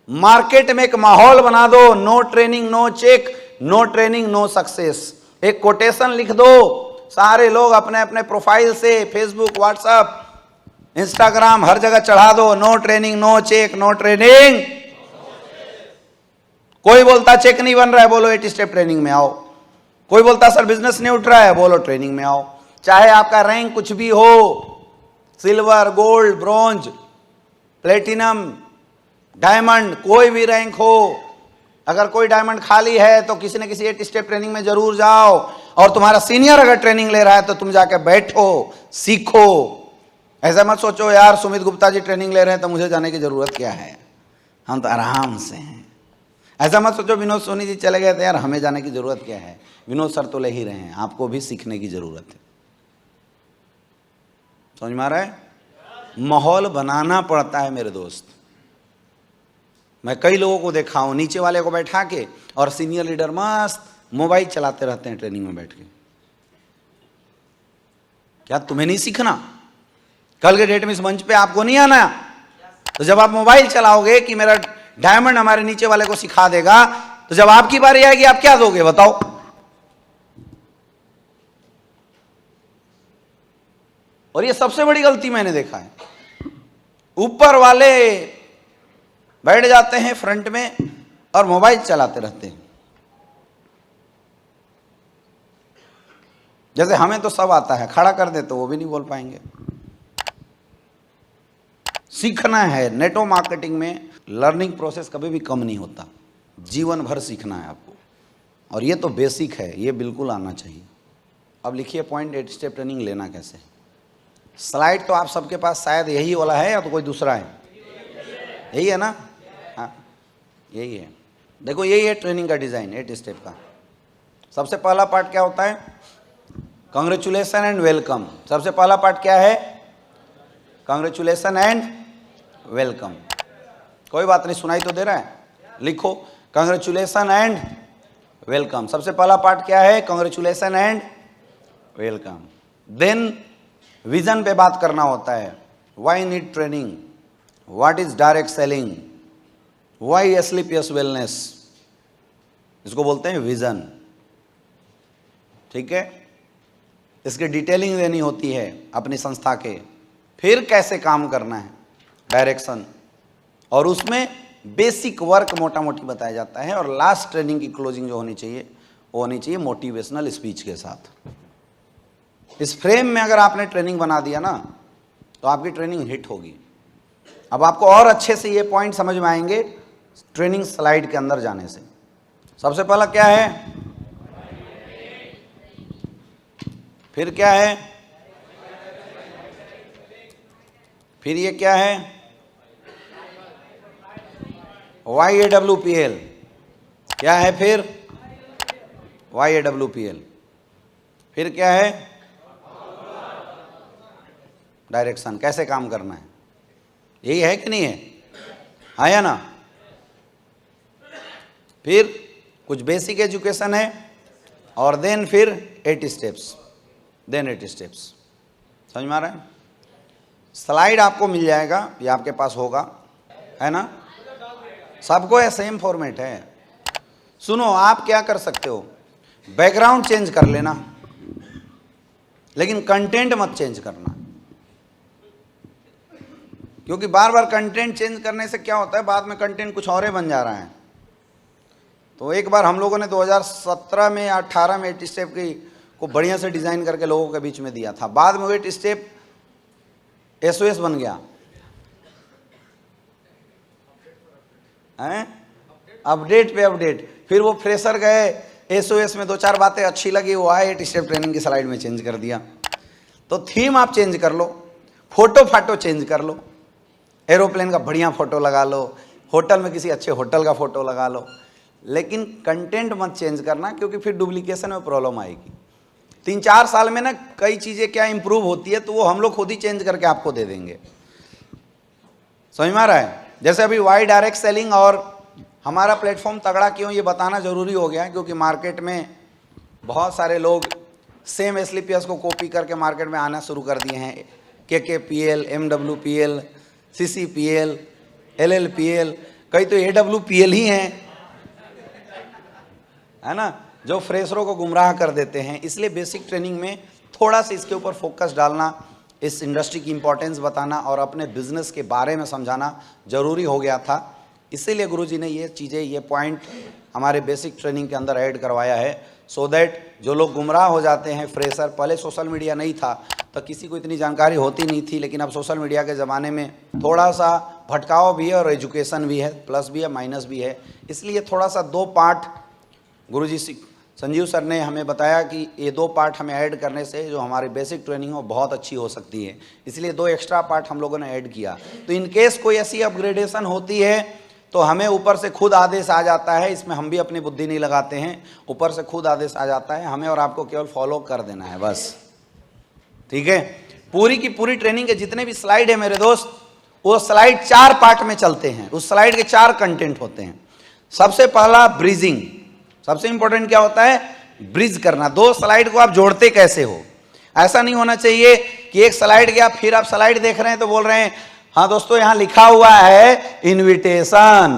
Market में एक माहौल बना दो, no training no check, no training no success. एक कोटेशन लिख दो, सारे लोग अपने अपने प्रोफाइल से फेसबुक, व्हाट्सएप, इंस्टाग्राम हर जगह चढ़ा दो, no training no check, no training. कोई बोलता चेक नहीं बन रहा है, बोलो 8 स्टेप ट्रेनिंग में आओ। कोई बोलता सर बिजनेस नहीं उठ रहा है, बोलो ट्रेनिंग में आओ। चाहे आपका रैंक कुछ भी हो, silver, gold, bronze, platinum, diamond, कोई भी रैंक हो, अगर कोई डायमंड खाली है तो किसी न किसी 8 स्टेप ट्रेनिंग में जरूर जाओ। और तुम्हारा सीनियर अगर ट्रेनिंग ले रहा है तो तुम जाके बैठो, सीखो। ऐसा मत सोचो यार सुमित गुप्ता जी ट्रेनिंग ले रहे हैं तो मुझे जाने की जरूरत क्या है, हम तो आराम से हैं। ऐसा मत सोचो विनोद सोनी जी चले गए थे यार हमें जाने की जरूरत क्या है, विनोद सर तो ले ही रहे हैं, आपको भी सीखने की जरूरत है। समझ में आ रहा है? माहौल बनाना पड़ता है मेरे दोस्त। मैं कई लोगों को देखा हूं, नीचे वाले को बैठा के और सीनियर लीडर मस्त मोबाइल चलाते रहते हैं ट्रेनिंग में बैठ के। क्या तुम्हें नहीं सीखना? कल के डेट में इस मंच पे आपको नहीं आना? तो जब आप मोबाइल चलाओगे कि मेरा डायमंड हमारे नीचे वाले को सिखा देगा, तो जब आपकी बारी आएगी आप क्या दोगे बताओ? और ये सबसे बड़ी गलती मैंने देखा है, ऊपर वाले बैठ जाते हैं फ्रंट में और मोबाइल चलाते रहते हैं। जैसे हमें तो सब आता है, खड़ा कर दे तो वो भी नहीं बोल पाएंगे। सीखना है। नेटवर्क मार्केटिंग में लर्निंग प्रोसेस कभी भी कम नहीं होता, जीवन भर सीखना है आपको। और ये तो बेसिक है, ये बिल्कुल आना चाहिए। अब लिखिए पॉइंट 8 स्टेप ट्रेनिंग लेना कैसे। स्लाइड तो आप सबके पास शायद यही वाला है या तो कोई दूसरा है? यही है ना? हाँ यही है। देखो यही है ट्रेनिंग का डिज़ाइन 8 स्टेप का। सबसे पहला पार्ट क्या होता है? Congratulations and welcome. सबसे पहला पार्ट क्या है? Congratulations and welcome. कोई बात नहीं, सुनाई तो दे रहा है? लिखो कांग्रेचुलेसन एंड वेलकम। सबसे पहला पार्ट क्या है? Congratulations and welcome. Then vision पे बात करना होता है। Why need training, what is direct selling, why SLPS wellness, इसको बोलते हैं विजन। ठीक है, इसकी डिटेलिंग देनी होती है अपनी संस्था के। फिर कैसे काम करना है, डायरेक्शन, और उसमें बेसिक वर्क मोटा मोटी बताया जाता है। और लास्ट ट्रेनिंग की क्लोजिंग जो होनी चाहिए वो होनी चाहिए मोटिवेशनल स्पीच के साथ। इस फ्रेम में अगर आपने ट्रेनिंग बना दिया ना तो आपकी ट्रेनिंग हिट होगी। अब आपको और अच्छे से ये पॉइंट समझ में आएंगे ट्रेनिंग स्लाइड के अंदर जाने से। सबसे पहला क्या है? फिर क्या है? फिर ये क्या है? YAWPL क्या है? फिर YAWPL। फिर क्या है? डायरेक्शन, कैसे काम करना है। यही है कि नहीं है? हाँ या ना? फिर कुछ बेसिक एजुकेशन है और देन फिर 8 स्टेप्स। Then 8 steps. समझ में आ रहा है? स्लाइड आपको मिल जाएगा, ये आपके पास होगा, है ना? सबको ये सेम फॉर्मेट है। सुनो, आप क्या कर सकते हो, बैकग्राउंड चेंज कर लेना, लेकिन कंटेंट मत चेंज करना। क्योंकि बार बार कंटेंट चेंज करने से क्या होता है, बाद में कंटेंट कुछ और ही बन जा रहा है। तो एक बार हम लोगों ने 2017 में या 18 में 8 स्टेप की को बढ़िया से डिज़ाइन करके लोगों के बीच में दिया था। बाद में 8 स्टेप SOS बन गया है, अपडेट पे अपडेट। फिर वो फ्रेशर गए, SOS में 2-4 बातें अच्छी लगी, वो आए 8 स्टेप ट्रेनिंग की स्लाइड में चेंज कर दिया। तो थीम आप चेंज कर लो, फोटो फाटो चेंज कर लो, एरोप्लेन का बढ़िया फोटो लगा लो, होटल में किसी अच्छे होटल का फोटो लगा लो, लेकिन कंटेंट मत चेंज करना, क्योंकि फिर डुप्लीकेशन में प्रॉब्लम आएगी। 3-4 साल में ना कई चीज़ें क्या इंप्रूव होती है तो वो हम लोग खुद ही चेंज करके आपको दे देंगे। समझ में आ रहा है? जैसे अभी वाई डायरेक्ट सेलिंग और हमारा प्लेटफॉर्म तगड़ा क्यों, ये बताना ज़रूरी हो गया है, क्योंकि मार्केट में बहुत सारे लोग सेम एसलीपीएस को कॉपी करके मार्केट में आना शुरू कर दिए हैं। KKPL, MWPL, CCPL, LLPL, कई तो AWPL ही हैं, है ना, जो फ्रेशरों को गुमराह कर देते हैं। इसलिए बेसिक ट्रेनिंग में थोड़ा सा इसके ऊपर फोकस डालना, इस इंडस्ट्री की इंपॉर्टेंस बताना और अपने बिजनेस के बारे में समझाना जरूरी हो गया था। इसीलिए गुरुजी ने ये चीज़ें, ये पॉइंट हमारे बेसिक ट्रेनिंग के अंदर ऐड करवाया है, सो दैट जो लोग गुमराह हो जाते हैं फ्रेशर, पहले सोशल मीडिया नहीं था तो किसी को इतनी जानकारी होती नहीं थी, लेकिन अब सोशल मीडिया के ज़माने में थोड़ा सा भटकाव भी है और एजुकेशन भी है, प्लस भी है माइनस भी है। इसलिए थोड़ा सा 2 पार्ट गुरुजी संजीव सर ने हमें बताया कि ये 2 पार्ट हमें ऐड करने से जो हमारी बेसिक ट्रेनिंग हो बहुत अच्छी हो सकती है, इसलिए 2 एक्स्ट्रा पार्ट हम लोगों ने ऐड किया। तो इन केस कोई ऐसी अपग्रेडेशन होती है तो हमें ऊपर से खुद आदेश आ जाता है, इसमें हम भी अपनी बुद्धि नहीं लगाते हैं, ऊपर से खुद आदेश आ जाता है, हमें और आपको केवल फॉलो कर देना है बस, ठीक है। पूरी की पूरी ट्रेनिंग के जितने भी स्लाइड है मेरे दोस्त, वो स्लाइड 4 पार्ट में चलते हैं, उस स्लाइड के 4 कंटेंट होते हैं। सबसे पहला ब्रिजिंग, सबसे इंपॉर्टेंट क्या होता है, ब्रिज करना। 2 स्लाइड को आप जोड़ते कैसे हो, ऐसा नहीं होना चाहिए कि एक स्लाइड गया फिर आप स्लाइड देख रहे हैं तो बोल रहे हैं हाँ दोस्तों यहां लिखा हुआ है इनविटेशन,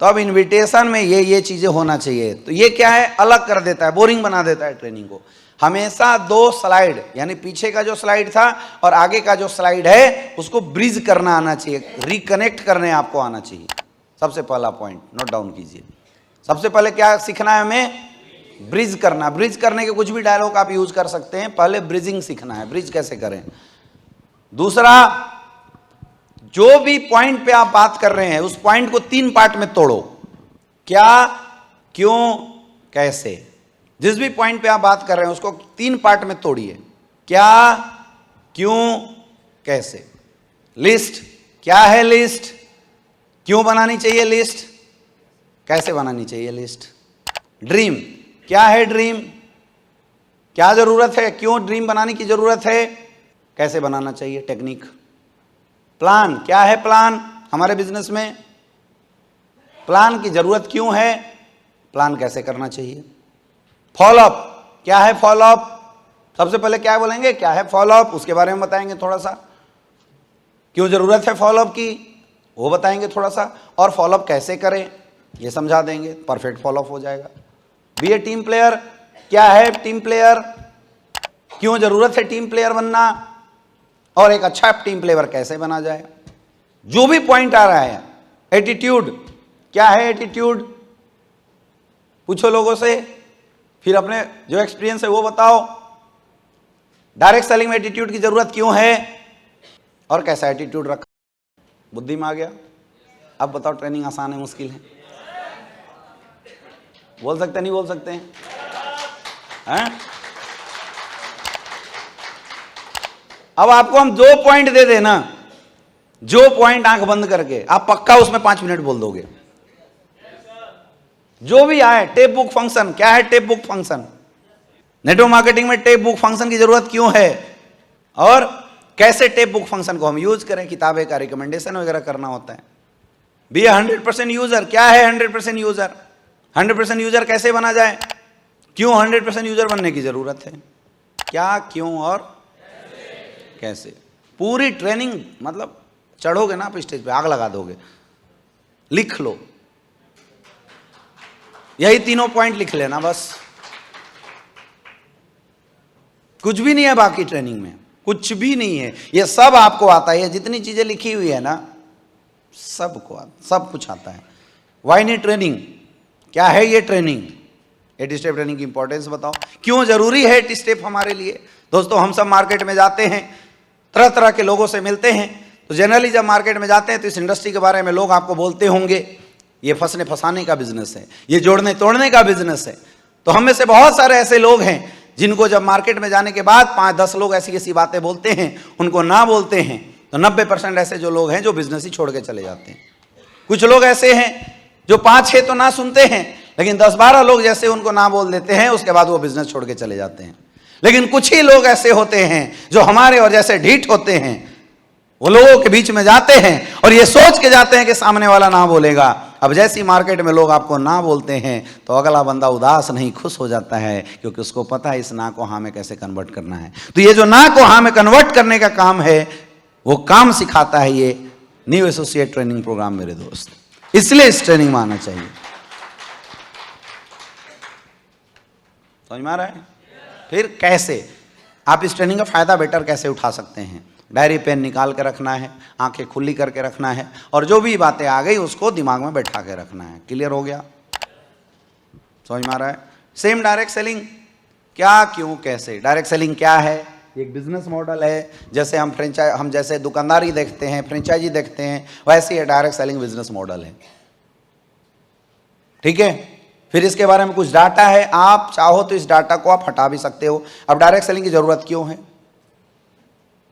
तो अब इनविटेशन में ये चीजें होना चाहिए, तो ये क्या है, अलग कर देता है, बोरिंग बना देता है ट्रेनिंग को। हमेशा 2 स्लाइड, यानी पीछे का जो स्लाइड था और आगे का जो स्लाइड है उसको ब्रिज करना आना चाहिए, रिकनेक्ट करने आपको आना चाहिए। सबसे पहला पॉइंट नोट डाउन कीजिए, सबसे पहले क्या सीखना है हमें, ब्रिज करना। ब्रिज करने के कुछ भी डायलॉग आप यूज कर सकते हैं, पहले ब्रिजिंग सीखना है, ब्रिज कैसे करें। दूसरा, जो भी पॉइंट पे आप बात कर रहे हैं उस पॉइंट को 3 पार्ट में तोड़ो, क्या, क्यों, कैसे। जिस भी पॉइंट पे आप बात कर रहे हैं उसको 3 पार्ट में तोड़िए, क्या, क्यों, कैसे। लिस्ट, क्या है लिस्ट, क्यों बनानी चाहिए लिस्ट, कैसे बनानी चाहिए लिस्ट। ड्रीम, क्या है ड्रीम, क्या जरूरत है, क्यों ड्रीम बनाने की जरूरत है, कैसे बनाना चाहिए, टेक्निक। प्लान, क्या है प्लान हमारे बिजनेस में, प्लान की जरूरत क्यों है, प्लान कैसे करना चाहिए। फॉलोअप, क्या है फॉलोअप, सबसे पहले क्या बोलेंगे, क्या है फॉलोअप, उसके बारे में बताएंगे थोड़ा सा, क्यों जरूरत है फॉलोअप की वो बताएंगे थोड़ा सा, और फॉलोअप कैसे करें ये समझा देंगे, परफेक्ट फॉलोअप हो जाएगा। बी ए टीम प्लेयर, क्या है टीम प्लेयर, क्यों जरूरत है टीम प्लेयर बनना, और एक अच्छा टीम प्लेयर कैसे बना जाए। जो भी पॉइंट आ रहा है, एटीट्यूड, क्या है एटीट्यूड, पूछो लोगों से, फिर अपने जो एक्सपीरियंस है वो बताओ। डायरेक्ट सेलिंग में एटीट्यूड की जरूरत क्यों है और कैसा एटीट्यूड रखा, बुद्धि में आ गया। अब बताओ ट्रेनिंग आसान है मुश्किल है, बोल सकते नहीं बोल सकते हैं? अब आपको हम 2 पॉइंट दे देना, जो पॉइंट आंख बंद करके आप पक्का उसमें 5 मिनट बोल दोगे, जो भी आए। टेप बुक फंक्शन, क्या है tape book function, network marketing में टेप बुक फंक्शन की जरूरत क्यों है और कैसे टेप बुक फंक्शन को हम यूज करें, किताबें का रिकमेंडेशन वगैरह करना होता है। बी 100% यूजर, क्या है 100% यूजर, 100% यूजर कैसे बना जाए, क्यों 100% यूजर बनने की जरूरत है, क्या, क्यों और कैसे। पूरी ट्रेनिंग, मतलब चढ़ोगे ना आप स्टेज पे आग लगा दोगे। लिख लो, यही 3 पॉइंट लिख लेना बस, कुछ भी नहीं है बाकी ट्रेनिंग में, कुछ भी नहीं है, ये सब आपको आता है। जितनी चीजें लिखी हुई है ना सबको सब कुछ आता है। वाई नीड ट्रेनिंग, क्या है ये ट्रेनिंग, 8 स्टेप ट्रेनिंग की इंपॉर्टेंस बताओ, क्यों जरूरी है 8 स्टेप हमारे लिए। दोस्तों हम सब मार्केट में जाते हैं, तरह तरह के लोगों से मिलते हैं, तो जनरली जब मार्केट में जाते हैं तो इस इंडस्ट्री के बारे में लोग आपको बोलते होंगे ये फंसने फंसाने का बिजनेस है, ये जोड़ने तोड़ने का बिजनेस है। तो हम में से बहुत सारे ऐसे लोग हैं जिनको जब मार्केट में जाने के बाद 5-10 लोग ऐसी ऐसी बातें बोलते हैं, उनको ना बोलते हैं, तो 90% ऐसे जो लोग हैं जो बिजनेस ही छोड़ के चले जाते हैं। कुछ लोग ऐसे हैं जो 5-6 तो ना सुनते हैं, लेकिन 10-12 लोग जैसे उनको ना बोल देते हैं, उसके बाद वो बिजनेस छोड़ के चले जाते हैं। लेकिन कुछ ही लोग ऐसे होते हैं जो हमारे और जैसे ढीठ होते हैं, वो लोगों के बीच में जाते हैं और ये सोच के जाते हैं कि सामने वाला ना बोलेगा। अब जैसी मार्केट में लोग आपको ना बोलते हैं तो अगला बंदा उदास नहीं खुश हो जाता है, क्योंकि उसको पता है इस ना को हाँ में कैसे कन्वर्ट करना है। तो ये जो ना को हाँ में कन्वर्ट करने का काम है, वो काम सिखाता है ये न्यू एसोसिएट ट्रेनिंग प्रोग्राम मेरे दोस्त। इसलिए इस ट्रेनिंग में आना चाहिए। समझ में आ रहा है? फिर कैसे आप इस ट्रेनिंग का फायदा बेटर कैसे उठा सकते हैं? डायरी पेन निकाल के रखना है, आंखें खुली करके रखना है, और जो भी बातें आ गई उसको दिमाग में बैठा के रखना है। क्लियर हो गया? समझ में आ रहा है? सेम डायरेक्ट सेलिंग, क्या, क्यों, कैसे। डायरेक्ट सेलिंग क्या है? एक बिजनेस मॉडल है। जैसे हम जैसे दुकानदारी देखते हैं, फ्रेंचाइजी देखते हैं, वैसे ये डायरेक्ट सेलिंग बिजनेस मॉडल है। ठीक है? फिर इसके बारे में कुछ डाटा है, आप चाहो तो इस डाटा को आप हटा भी सकते हो। अब डायरेक्ट सेलिंग की जरूरत क्यों है?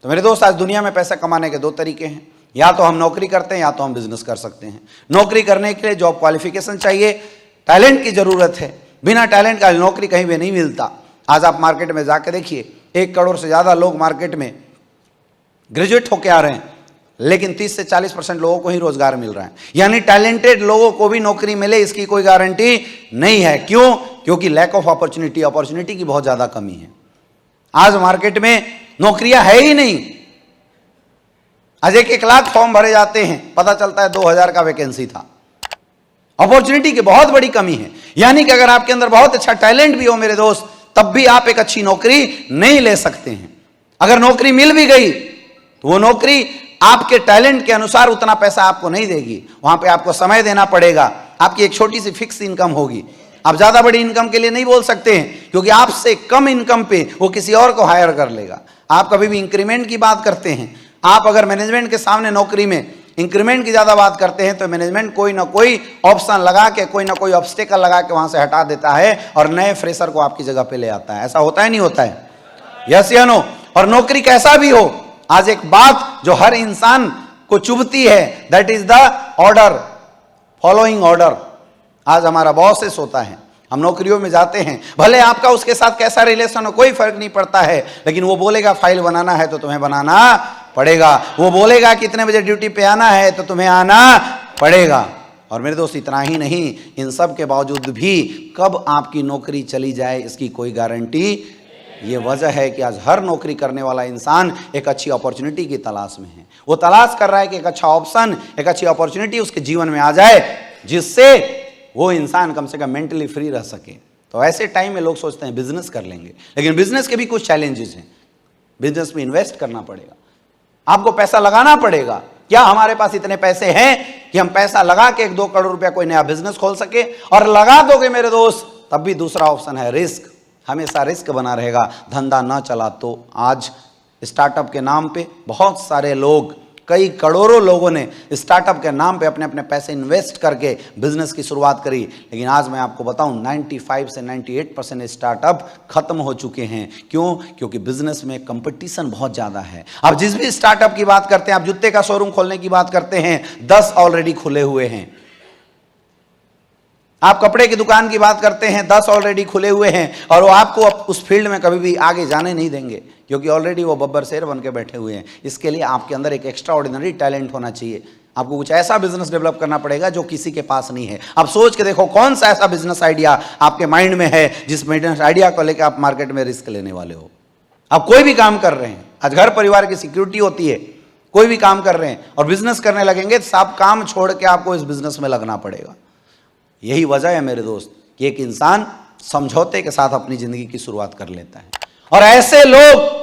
तो मेरे दोस्त, आज दुनिया में पैसा कमाने के दो तरीके हैं, या तो हम नौकरी करते हैं या तो हम बिजनेस कर सकते हैं। नौकरी करने के लिए जॉब क्वालिफिकेशन चाहिए, टैलेंट की जरूरत है। बिना टैलेंट का नौकरी कहीं भी नहीं मिलता। आज आप मार्केट में जाके देखिए, 1 करोड़ से ज्यादा लोग मार्केट में ग्रेजुएट होके आ रहे हैं, लेकिन 30 से 40% लोगों को ही रोजगार मिल रहा है। यानी टैलेंटेड लोगों को भी नौकरी मिले इसकी कोई गारंटी नहीं है। क्यों? क्योंकि लैक ऑफ अपॉर्चुनिटी की बहुत ज्यादा कमी है। आज मार्केट में नौकरियां है ही नहीं। आज 1 लाख फॉर्म भरे जाते हैं, पता चलता है 2000 का वैकेंसी था। अपॉर्चुनिटी की बहुत बड़ी कमी है। यानी कि अगर आपके अंदर बहुत अच्छा टैलेंट भी हो मेरे दोस्त, तब भी आप एक अच्छी नौकरी नहीं ले सकते हैं। अगर नौकरी मिल भी गई तो वो नौकरी आपके टैलेंट के अनुसार उतना पैसा आपको नहीं देगी। वहां पे आपको समय देना पड़ेगा। आपकी एक छोटी सी फिक्स इनकम होगी। आप ज्यादा बड़ी इनकम के लिए नहीं बोल सकते हैं, क्योंकि आपसे कम इनकम पे वो किसी और को हायर कर लेगा। आप कभी भी इंक्रीमेंट की बात करते हैं, आप अगर मैनेजमेंट के सामने नौकरी में इंक्रीमेंट की ज्यादा बात करते हैं तो मैनेजमेंट कोई ना कोई ऑप्शन लगा के, कोई ना कोई ऑब्स्टेकल लगा के वहां से हटा देता है और नए फ्रेशर को आपकी जगह पे ले आता है। ऐसा होता है नहीं होता है? यस या नो? और नौकरी कैसा भी हो, आज एक बात जो हर इंसान को चुभती है, that is the order, following order. आज हमारा बॉसेस होता है, हम नौकरियों में जाते हैं, भले आपका उसके साथ कैसा रिलेशन हो कोई फर्क नहीं पड़ता है, लेकिन वो बोलेगा फाइल बनाना है तो तुम्हें बनाना पड़ेगा। वो बोलेगा कितने बजे ड्यूटी पे आना है तो तुम्हें आना पड़ेगा। और मेरे दोस्त, इतना ही नहीं, इन सब के बावजूद भी कब आपकी नौकरी चली जाए इसकी कोई गारंटी। ये वजह है कि आज हर नौकरी करने वाला इंसान एक अच्छी अपॉर्चुनिटी की तलाश में है। वो तलाश कर रहा है कि एक अच्छा ऑप्शन, एक अच्छी अपॉर्चुनिटी उसके जीवन में आ जाए, जिससे वो इंसान कम से कम मेंटली फ्री रह सके। तो ऐसे टाइम में लोग सोचते हैं बिजनेस कर लेंगे, लेकिन बिजनेस के भी कुछ चैलेंजेस हैं। बिजनेस में इन्वेस्ट करना पड़ेगा, आपको पैसा लगाना पड़ेगा। क्या हमारे पास इतने पैसे हैं कि हम पैसा लगा के 1-2 करोड़ रुपया कोई नया बिजनेस खोल सके? और लगा दोगे मेरे दोस्त, तब भी दूसरा ऑप्शन है रिस्क। हमेशा रिस्क बना रहेगा। धंधा ना चला तो आज स्टार्टअप के नाम पे बहुत सारे लोग, कई करोड़ों लोगों ने स्टार्टअप के नाम पे अपने अपने पैसे इन्वेस्ट करके बिजनेस की शुरुआत करी। लेकिन आज मैं आपको बताऊं 95 से 98% स्टार्टअप खत्म हो चुके हैं। क्यों? क्योंकि बिजनेस में कंपटीशन बहुत ज्यादा है। आप जिस भी स्टार्टअप की बात करते हैं, आप जूते का शोरूम खोलने की बात करते हैं, 10 ऑलरेडी खुले हुए हैं। आप कपड़े की दुकान की बात करते हैं, 10 ऑलरेडी खुले हुए हैं, और वो आपको उस फील्ड में कभी भी आगे जाने नहीं देंगे, क्योंकि ऑलरेडी वो बब्बर शेर बन के बैठे हुए हैं। इसके लिए आपके अंदर एक एक्स्ट्रा ऑर्डिनरी टैलेंट होना चाहिए। आपको कुछ ऐसा बिजनेस डेवलप करना पड़ेगा जो किसी के पास नहीं है। आप सोच के देखो, कौन सा ऐसा बिजनेस आइडिया आपके माइंड में है जिस बिजनेस आइडिया को लेकर आप मार्केट में रिस्क लेने वाले हो। आप कोई भी काम कर रहे हैं, आज घर परिवार की सिक्योरिटी होती है, कोई भी काम कर रहे हैं और बिजनेस करने लगेंगे तो सब काम छोड़ के आपको इस बिजनेस में लगना पड़ेगा। यही वजह है मेरे दोस्त कि एक इंसान समझौते के साथ अपनी जिंदगी की शुरुआत कर लेता है। और ऐसे लोग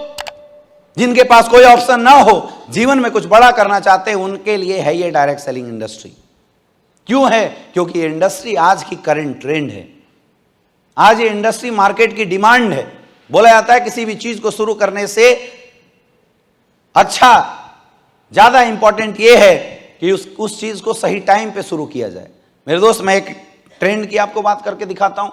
जिनके पास कोई ऑप्शन ना हो, जीवन में कुछ बड़ा करना चाहते हैं, उनके लिए है ये डायरेक्ट सेलिंग इंडस्ट्री। क्यों है? क्योंकि ये इंडस्ट्री आज की करंट ट्रेंड है। आज ये इंडस्ट्री मार्केट की डिमांड है। बोला जाता है किसी भी चीज को शुरू करने से अच्छा, ज्यादा इंपॉर्टेंट ये है कि उस चीज को सही टाइम पे शुरू किया जाए। मेरे दोस्त, मैं एक ट्रेंड की आपको बात करके दिखाता हूं।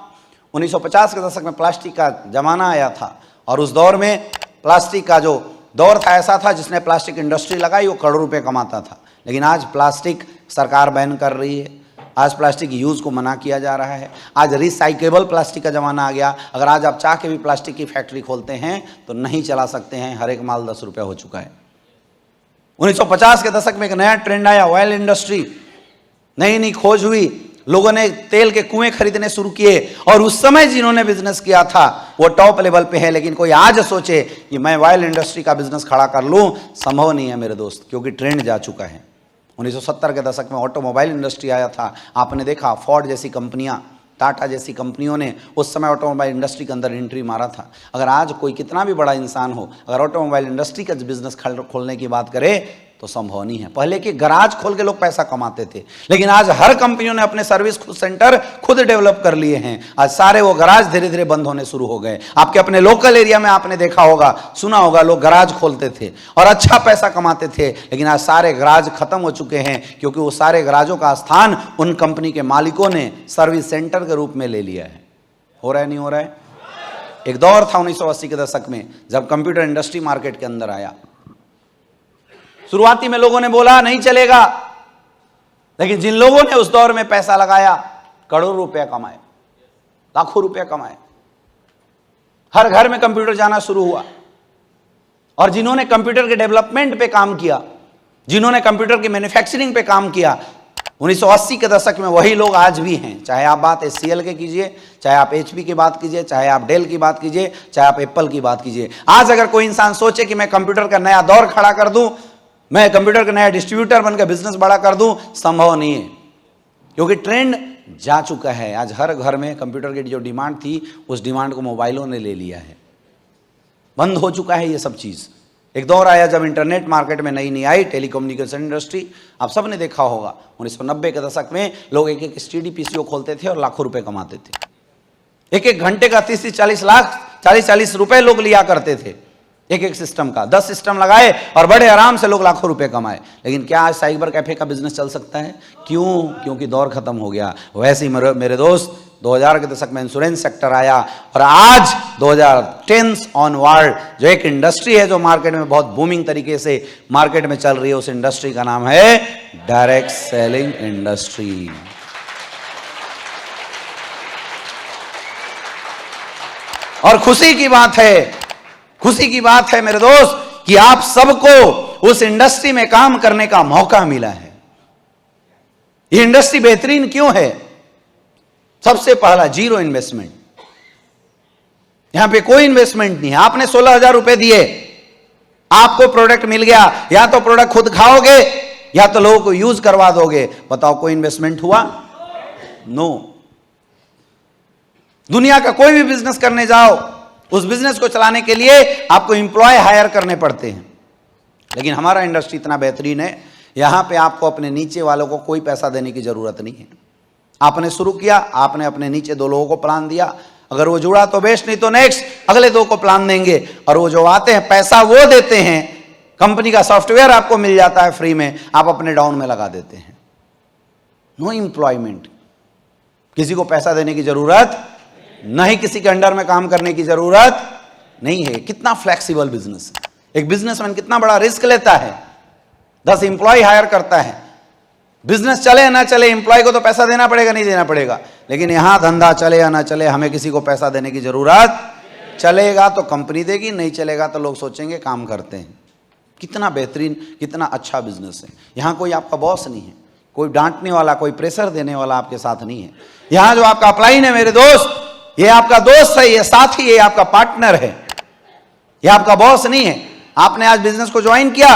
1950 के दशक में प्लास्टिक का जमाना आया था, और उस दौर में प्लास्टिक का जो दौर था ऐसा था जिसने प्लास्टिक इंडस्ट्री लगाई, वो करोड़ों रुपए कमाता था। लेकिन आज प्लास्टिक सरकार बैन कर रही है, आज प्लास्टिक यूज को मना किया जा रहा है। आज रिसाइकेबल प्लास्टिक का जमाना आ गया। अगर आज आप चाह के भी प्लास्टिक की फैक्ट्री खोलते हैं तो नहीं चला सकते हैं, हर एक माल 10 रुपये हो चुका है। 1950 के दशक में एक नया ट्रेंड आया, ऑयल इंडस्ट्री। नई खोज हुई, लोगों ने तेल के कुएं खरीदने शुरू किए, और उस समय जिन्होंने बिजनेस किया था वो टॉप लेवल पे है। लेकिन कोई आज सोचे कि मैं ऑयल इंडस्ट्री का बिजनेस खड़ा कर लूं, संभव नहीं है मेरे दोस्त, क्योंकि ट्रेंड जा चुका है। 1970 के दशक में ऑटोमोबाइल इंडस्ट्री आया था, आपने देखा फोर्ड जैसी कंपनियां, टाटा जैसी कंपनियों ने उस समय ऑटोमोबाइल इंडस्ट्री के अंदर एंट्री मारा था। अगर आज कोई कितना भी बड़ा इंसान हो, अगर ऑटोमोबाइल इंडस्ट्री का बिजनेस खोलने की बात करे तो संभव नहीं है। पहले के गराज खोल के लोग पैसा कमाते थे, लेकिन आज हर कंपनियों ने अपने सर्विस सेंटर खुद डेवलप कर लिए हैं। आज सारे वो गराज धीरे धीरे बंद होने शुरू हो गए। आपके अपने लोकल एरिया में आपने देखा होगा, सुना होगा, लोग गराज खोलते थे और अच्छा पैसा कमाते थे, लेकिन आज सारे गराज खत्म हो चुके हैं, क्योंकि वो सारे गराजों का स्थान उन कंपनी के मालिकों ने सर्विस सेंटर के रूप में ले लिया है। हो रहा है नहीं हो रहा है? एक दौर था 1980 के दशक में, जब कंप्यूटर इंडस्ट्री मार्केट के अंदर आया। शुरुआती में लोगों ने बोला नहीं चलेगा, लेकिन जिन लोगों ने उस दौर में पैसा लगाया, करोड़ों रुपया कमाए, लाखों रुपया कमाए। हर घर में कंप्यूटर जाना शुरू हुआ, और जिन्होंने कंप्यूटर के डेवलपमेंट पे काम किया, जिन्होंने कंप्यूटर की मैन्युफैक्चरिंग पे काम किया, 1980 के दशक में वही लोग आज भी हैं। चाहे आप बात HCL के कीजिए, चाहे आप HP की बात कीजिए, चाहे आप डेल की बात कीजिए, चाहे आप एप्पल की बात कीजिए। आज अगर कोई इंसान सोचे कि मैं कंप्यूटर का नया दौर खड़ा कर दूं, मैं कंप्यूटर का नया डिस्ट्रीब्यूटर बनकर बिजनेस बड़ा कर दूं, संभव नहीं है, क्योंकि ट्रेंड जा चुका है। आज हर घर में कंप्यूटर की जो डिमांड थी, उस डिमांड को मोबाइलों ने ले लिया है। बंद हो चुका है ये सब चीज। एक दौर आया जब इंटरनेट मार्केट में नई नई आई, टेलीकम्युनिकेशन इंडस्ट्री, आप सब ने देखा होगा। 1990 के दशक में लोग एक एक STD PCO खोलते थे और लाखों रुपए कमाते थे। एक एक घंटे का 30-40 रुपए लोग लिया करते थे एक एक सिस्टम का। 10 सिस्टम लगाए और बड़े आराम से लोग लाखों रुपए कमाए। लेकिन क्या आज साइबर कैफे का बिजनेस चल सकता है? क्यों? क्योंकि दौर खत्म हो गया। वैसे ही मेरे दोस्त 2000 के दशक में इंश्योरेंस सेक्टर आया, और आज 2010 ऑनवर्ड जो एक इंडस्ट्री है जो मार्केट में बहुत बूमिंग तरीके से मार्केट में चल रही है, उस इंडस्ट्री का नाम है डायरेक्ट सेलिंग इंडस्ट्री। और खुशी की बात है मेरे दोस्त कि आप सबको उस इंडस्ट्री में काम करने का मौका मिला है। ये इंडस्ट्री बेहतरीन क्यों है? सबसे पहला, जीरो इन्वेस्टमेंट। यहां पे कोई इन्वेस्टमेंट नहीं है। आपने 16,000 रुपए दिए, आपको प्रोडक्ट मिल गया, या तो प्रोडक्ट खुद खाओगे या तो लोगों को यूज करवा दोगे। बताओ, कोई इन्वेस्टमेंट हुआ? नो। दुनिया का कोई भी बिजनेस करने जाओ, उस बिजनेस को चलाने के लिए आपको एम्प्लॉय हायर करने पड़ते हैं। लेकिन हमारा इंडस्ट्री इतना बेहतरीन है, यहां पे आपको अपने नीचे वालों को कोई पैसा देने की जरूरत नहीं है। आपने शुरू किया, आपने अपने नीचे 2 लोगों को प्लान दिया, अगर वो जुड़ा तो बेस्ट, नहीं तो नेक्स्ट अगले 2 को प्लान देंगे, और वो जो आते हैं पैसा वो देते हैं। कंपनी का सॉफ्टवेयर आपको मिल जाता है फ्री में, आप अपने डाउन में लगा देते हैं। नो एम्प्लॉयमेंट, किसी को पैसा देने की जरूरत नहीं, किसी के अंडर में काम करने की जरूरत नहीं है। कितना फ्लेक्सिबल बिजनेस है। एक बिजनेसमैन कितना बड़ा रिस्क लेता है, 10 एम्प्लॉय हायर करता है। बिजनेस चले ना चले, एम्प्लॉय को तो पैसा देना पड़ेगा, नहीं देना पड़ेगा। लेकिन यहां धंधा चले या ना चले, हमें किसी को पैसा देने की जरूरत। चलेगा तो कंपनी देगी, नहीं चलेगा तो लोग सोचेंगे काम करते हैं। कितना बेहतरीन, कितना अच्छा बिजनेस है। यहां कोई आपका बॉस नहीं है, कोई डांटने वाला, कोई प्रेशर देने वाला आपके साथ नहीं है। यहां जो आपका अपलाइन है मेरे दोस्त, ये आपका दोस्त है, ये साथी है, ये आपका पार्टनर है, ये आपका बॉस नहीं है। आपने आज बिजनेस को ज्वाइन किया,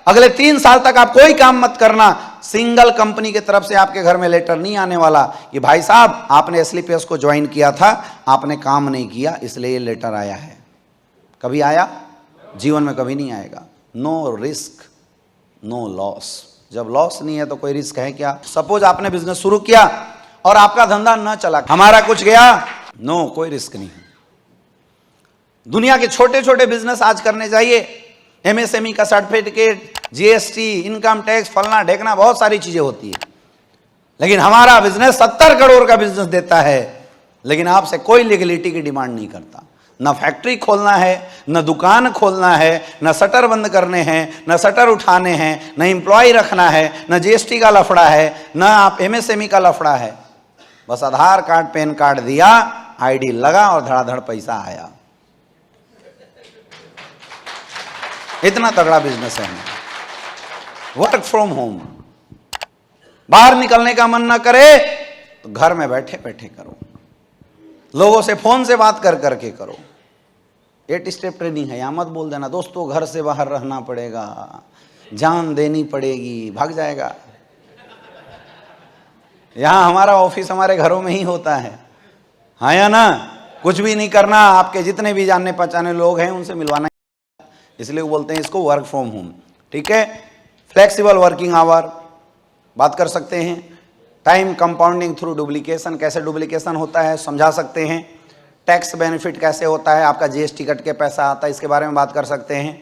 अगले 3 साल तक आप कोई काम मत करना। सिंगल कंपनी की तरफ से आपके घर में लेटर नहीं आने वाला कि भाई साहब आपने SLPS को ज्वाइन किया था, आपने काम नहीं किया, इसलिए ये लेटर आया है। कभी आया? जीवन में कभी नहीं आएगा। No risk, no loss. जब लॉस नहीं है तो कोई रिस्क है क्या? सपोज आपने बिजनेस शुरू किया और आपका धंधा न चला, हमारा कुछ गया, नो, कोई रिस्क नहीं है। दुनिया के छोटे छोटे बिजनेस आज करने चाहिए, MSME का सर्टिफिकेट, GST, इनकम टैक्स, फलना ढेकना, बहुत सारी चीजें होती है। लेकिन हमारा बिजनेस 70 करोड़ का बिजनेस देता है, लेकिन आपसे कोई लीगलिटी की डिमांड नहीं करता। न फैक्ट्री खोलना है, न दुकान खोलना है, न शटर बंद करने हैं, न शटर उठाने हैं, न एम्प्लॉय रखना है, न GST का लफड़ा है, न आप MSME का लफड़ा है। बस आधार कार्ड, पैन कार्ड दिया, ID लगा और धड़ाधड़ पैसा आया। इतना तगड़ा बिजनेस है। वर्क फ्रॉम होम, बाहर निकलने का मन ना करे तो घर में बैठे बैठे करो, लोगों से फोन से बात कर करके करो। 8 स्टेप ट्रेनिंग है, यहां मत बोल देना दोस्तों घर से बाहर रहना पड़ेगा, जान देनी पड़ेगी, भाग जाएगा। यहाँ हमारा ऑफिस हमारे घरों में ही होता है, हाँ या ना? कुछ भी नहीं करना, आपके जितने भी जानने पहचाने लोग हैं उनसे मिलवाना, इसलिए वो बोलते हैं इसको वर्क फ्रॉम होम। ठीक है, फ्लेक्सिबल वर्किंग आवर बात कर सकते हैं। टाइम कंपाउंडिंग थ्रू डुप्लीकेशन, कैसे डुप्लीकेशन होता है समझा सकते हैं। टैक्स बेनिफिट कैसे होता है, आपका जीएसटी कट के पैसा आता है, इसके बारे में बात कर सकते हैं।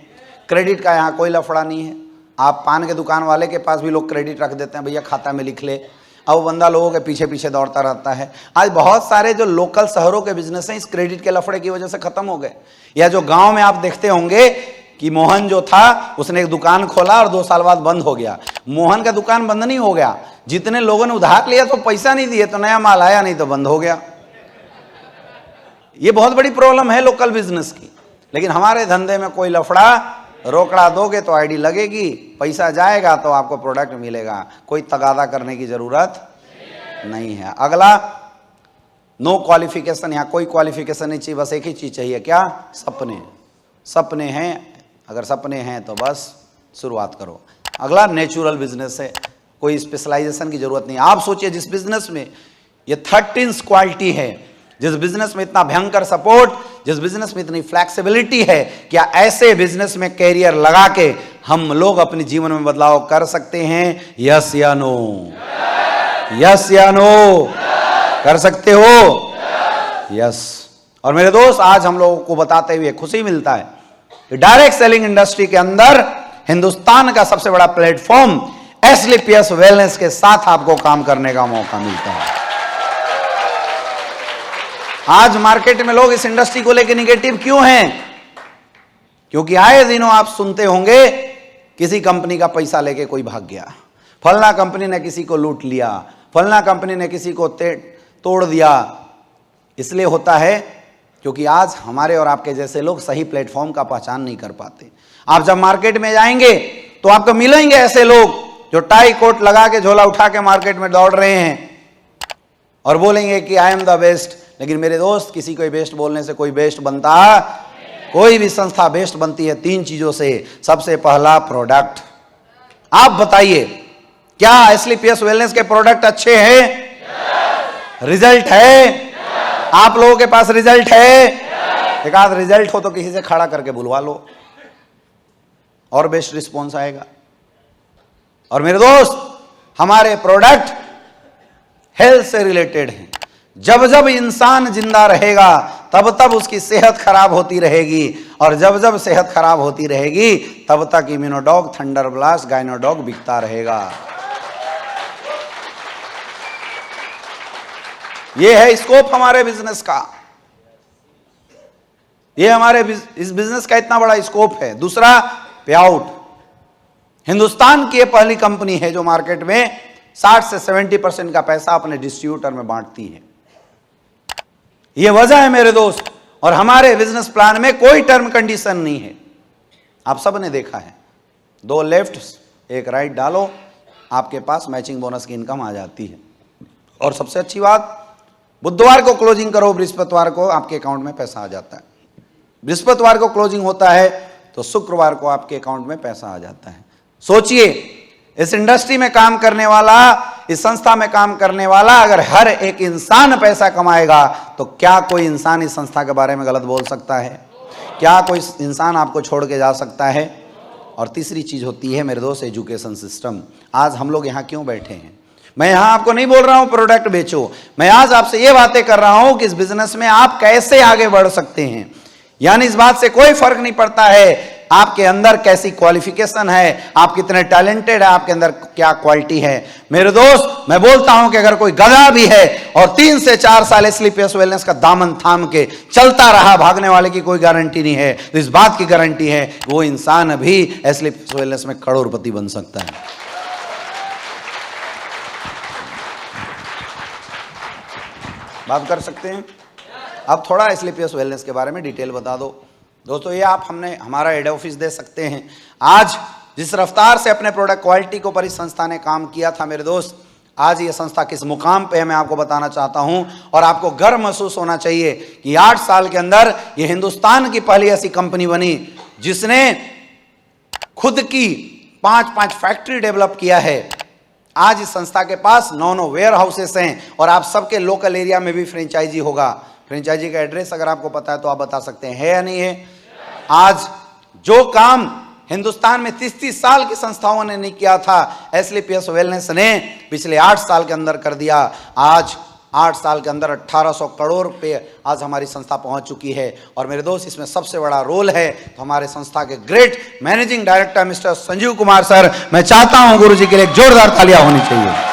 क्रेडिट का यहाँ कोई लफड़ा नहीं है। आप पान के दुकान वाले के पास भी लोग क्रेडिट रख देते हैं, भैया खाता में लिख ले, अब वो बंदा लोगों के पीछे पीछे दौड़ता रहता है। आज बहुत सारे जो लोकल शहरों के बिजनेस हैं इस क्रेडिट के लफड़े की वजह से खत्म हो गए। या जो गांव में आप देखते होंगे कि मोहन जो था उसने एक दुकान खोला और 2 साल बाद बंद हो गया। मोहन का दुकान बंद नहीं हो गया, जितने लोगों ने उधार लिया तो पैसा नहीं दिए तो नया माल आया नहीं तो बंद हो गया। ये बहुत बड़ी प्रॉब्लम है लोकल बिजनेस की। लेकिन हमारे धंधे में कोई लफड़ा, रोकड़ा दोगे तो आईडी लगेगी, पैसा जाएगा तो आपको प्रोडक्ट मिलेगा, कोई तगादा करने की जरूरत नहीं है। अगला, नो क्वालिफिकेशन, यहाँ कोई क्वालिफिकेशन नहीं चाहिए, बस एक ही चीज चाहिए, क्या? सपने। सपने हैं, अगर सपने हैं तो बस शुरुआत करो। अगला नेचुरल बिजनेस है, कोई स्पेशलाइजेशन की जरूरत नहीं। आप सोचिए जिस बिजनेस में ये 13 क्वालिटी है, जिस बिजनेस में इतना भयंकर सपोर्ट, जिस बिजनेस में इतनी फ्लेक्सिबिलिटी है, क्या ऐसे बिजनेस में कैरियर लगा के हम लोग अपने जीवन में बदलाव कर सकते हैं? यस या नो? यस या नो? कर सकते हो? यस। और मेरे दोस्त, आज हम लोगों को बताते हुए खुशी मिलता है कि डायरेक्ट सेलिंग इंडस्ट्री के अंदर हिंदुस्तान का सबसे बड़ा प्लेटफॉर्म एसलीपीएस वेलनेस के साथ आपको काम करने का मौका मिलता है। आज मार्केट में लोग इस इंडस्ट्री को लेकर निगेटिव क्यों हैं? क्योंकि आए दिनों आप सुनते होंगे किसी कंपनी का पैसा लेके कोई भाग गया, फलना कंपनी ने किसी को लूट लिया, फलना कंपनी ने किसी को तोड़ दिया। इसलिए होता है क्योंकि आज हमारे और आपके जैसे लोग सही प्लेटफॉर्म का पहचान नहीं कर पाते। आप जब मार्केट में जाएंगे तो आपको मिलेंगे ऐसे लोग जो टाई कोट लगा के झोला उठा के मार्केट में दौड़ रहे हैं और बोलेंगे कि आई एम द बेस्ट। लेकिन मेरे दोस्त, किसी को बेस्ट बोलने से कोई बेस्ट बनता? कोई भी संस्था बेस्ट बनती है 3 चीजों से। सबसे पहला, प्रोडक्ट। आप बताइए, क्या एसलीपीएस वेलनेस के प्रोडक्ट अच्छे हैं? रिजल्ट है? आप लोगों के पास रिजल्ट है? एक आध रिजल्ट हो तो किसी से खड़ा करके बुलवा लो और बेस्ट रिस्पॉन्स आएगा। और मेरे दोस्त, हमारे प्रोडक्ट हेल्थ से रिलेटेड हैं। जब जब इंसान जिंदा रहेगा तब तब उसकी सेहत खराब होती रहेगी, और जब जब सेहत खराब होती रहेगी तब तक इम्यूनोडॉग, थंडर ब्लास्ट, गाइनोडॉग बिकता रहेगा। ये है स्कोप हमारे बिजनेस का। ये हमारे इस बिजनेस का इतना बड़ा स्कोप है। दूसरा, पे आउट। हिंदुस्तान की ये पहली कंपनी है जो मार्केट में 60 से 70% का पैसा अपने डिस्ट्रीब्यूटर में बांटती है। ये वजह है मेरे दोस्त। और हमारे बिजनेस प्लान में कोई टर्म कंडीशन नहीं है। आप सब ने देखा है, 2 लेफ्ट 1 राइट डालो, आपके पास मैचिंग बोनस की इनकम आ जाती है। और सबसे अच्छी बात, बुधवार को क्लोजिंग करो, बृहस्पतिवार को आपके अकाउंट में पैसा आ जाता है। बृहस्पतिवार को क्लोजिंग होता है तो शुक्रवार को आपके अकाउंट में पैसा आ जाता है। सोचिए, इस इंडस्ट्री में काम करने वाला, इस संस्था में काम करने वाला अगर हर एक इंसान पैसा कमाएगा तो क्या कोई इंसान इस संस्था के बारे में गलत बोल सकता है? क्या कोई इंसान आपको छोड़ के जा सकता है? और तीसरी चीज होती है मेरे दोस्त, एजुकेशन सिस्टम। आज हम लोग यहाँ क्यों बैठे हैं? मैं यहां आपको नहीं बोल रहा हूं प्रोडक्ट बेचो, मैं आज आपसे ये बातें कर रहा हूं कि इस बिजनेस में आप कैसे आगे बढ़ सकते हैं। यानी इस बात से कोई फर्क नहीं पड़ता है आपके अंदर कैसी क्वालिफिकेशन है, आप कितने टैलेंटेड है, आपके अंदर क्या क्वालिटी है। मेरे दोस्त, मैं बोलता हूं कि अगर कोई गधा भी है और 3 से 4 साल एसलीपीएस वेलनेस का दामन थाम के चलता रहा, भागने वाले की कोई गारंटी नहीं है। तो इस बात की गारंटी है वो इंसान भी एसलीपीएस वेलनेस में करोड़पति बन सकता है। बात कर सकते हैं। अब थोड़ा एसलीपीएस वेलनेस के बारे में डिटेल बता दो दोस्तों। ये आप हमारा हेड ऑफिस दे सकते हैं। आज जिस रफ्तार से अपने प्रोडक्ट क्वालिटी के ऊपर इस संस्था ने काम किया था मेरे दोस्त, आज ये संस्था किस मुकाम पे है मैं आपको बताना चाहता हूं। और आपको गर्व महसूस होना चाहिए कि 8 साल के अंदर ये हिंदुस्तान की पहली ऐसी कंपनी बनी जिसने खुद की 5 फैक्ट्री डेवलप किया है। आज इस संस्था के पास 9 वेयर हाउसेस हैं और आप सबके लोकल एरिया में भी फ्रेंचाइजी होगा। फ्रेंचाइजी का एड्रेस अगर आपको पता है तो आप बता सकते हैं, है या नहीं है? आज जो काम हिंदुस्तान में 30 साल की संस्थाओं ने नहीं किया था, एसलीपीएस वेलनेस ने पिछले 8 साल के अंदर कर दिया। आज 8 साल के अंदर 1800 करोड़ पे आज हमारी संस्था पहुंच चुकी है। और मेरे दोस्त, इसमें सबसे बड़ा रोल है तो हमारे संस्था के great managing director mister Sanjeev Kumar sir. मैं चाहता हूं गुरु जी के लिए एक जोरदार तालियां होनी चाहिए।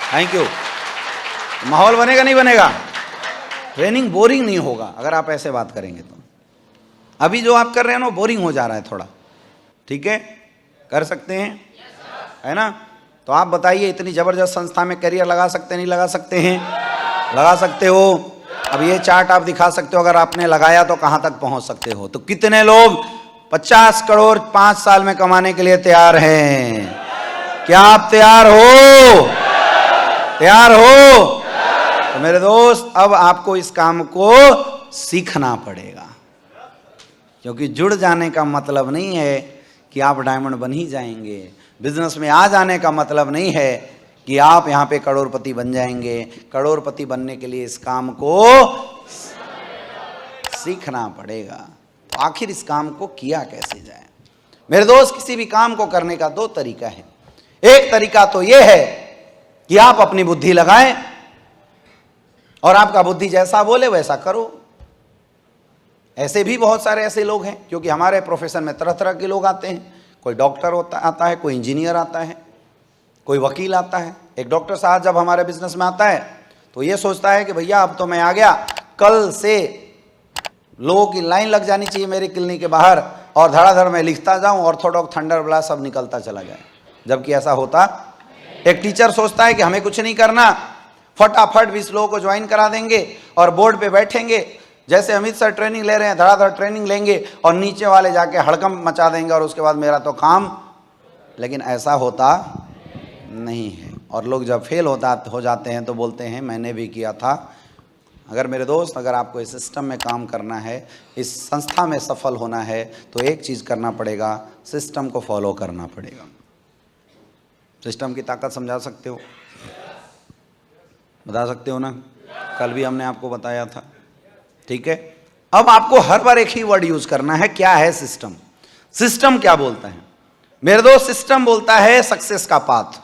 Thank you. माहौल बनेगा नहीं बनेगा? ट्रेनिंग बोरिंग नहीं होगा अगर आप ऐसे बात करेंगे तो। अभी जो आप कर रहे हैं ना बोरिंग हो जा रहा है थोड़ा, ठीक है? कर सकते हैं, है ना? तो आप बताइए, इतनी जबरदस्त संस्था में करियर लगा सकते नहीं लगा सकते हैं? लगा सकते हो। अब ये चार्ट आप दिखा सकते हो, अगर आपने लगाया तो कहां तक पहुंच सकते हो। तो कितने लोग 50 करोड़ 5 साल में कमाने के लिए तैयार हैं? क्या आप तैयार हो? तैयार हो? तो मेरे दोस्त, अब आपको इस काम को सीखना पड़ेगा, क्योंकि जुड़ जाने का मतलब नहीं है कि आप डायमंड बन ही जाएंगे। बिजनेस में आ जाने का मतलब नहीं है कि आप यहां पे करोड़पति बन जाएंगे। करोड़पति बनने के लिए इस काम को सीखना पड़ेगा। तो आखिर इस काम को किया कैसे जाए? मेरे दोस्त, किसी भी काम को करने का 2 तरीका है। एक तरीका तो यह है कि आप अपनी बुद्धि लगाएं और आपका बुद्धि जैसा बोले वैसा करो। ऐसे भी बहुत सारे ऐसे लोग हैं, क्योंकि हमारे प्रोफेशन में तरह तरह के लोग आते हैं। कोई डॉक्टर आता है, कोई इंजीनियर आता है, कोई वकील आता है। एक डॉक्टर साहब जब हमारे बिजनेस में आता है तो ये सोचता है कि भैया अब तो मैं आ गया, कल से लोगों की लाइन लग जानी चाहिए मेरे क्लिनिक के बाहर और धड़ाधड़ मैं लिखता जाऊं, ऑर्थोडॉक्स, थंडर ब्लास्ट सब निकलता चला जाए। जबकि ऐसा होता। एक टीचर सोचता है कि हमें कुछ नहीं करना, फटाफट 20 लोगों को ज्वाइन करा देंगे और बोर्ड पे बैठेंगे, जैसे अमित सर ट्रेनिंग ले रहे हैं धड़ाधड़ ट्रेनिंग लेंगे और नीचे वाले जाके हड़कंप मचा देंगे और उसके बाद मेरा तो काम। लेकिन ऐसा होता नहीं है। और लोग जब फेल हो जाते हैं तो बोलते हैं मैंने भी किया था। अगर मेरे दोस्त, अगर आपको इस सिस्टम में काम करना है, इस संस्था में सफल होना है, तो एक चीज़ करना पड़ेगा, सिस्टम को फॉलो करना पड़ेगा। सिस्टम की ताकत समझा सकते हो? बता सकते हो ना? कल भी हमने आपको बताया था, ठीक है? अब आपको हर बार एक ही वर्ड यूज करना है, क्या है सिस्टम? सिस्टम क्या बोलता है मेरे दोस्त? सिस्टम बोलता है सक्सेस का पाथ।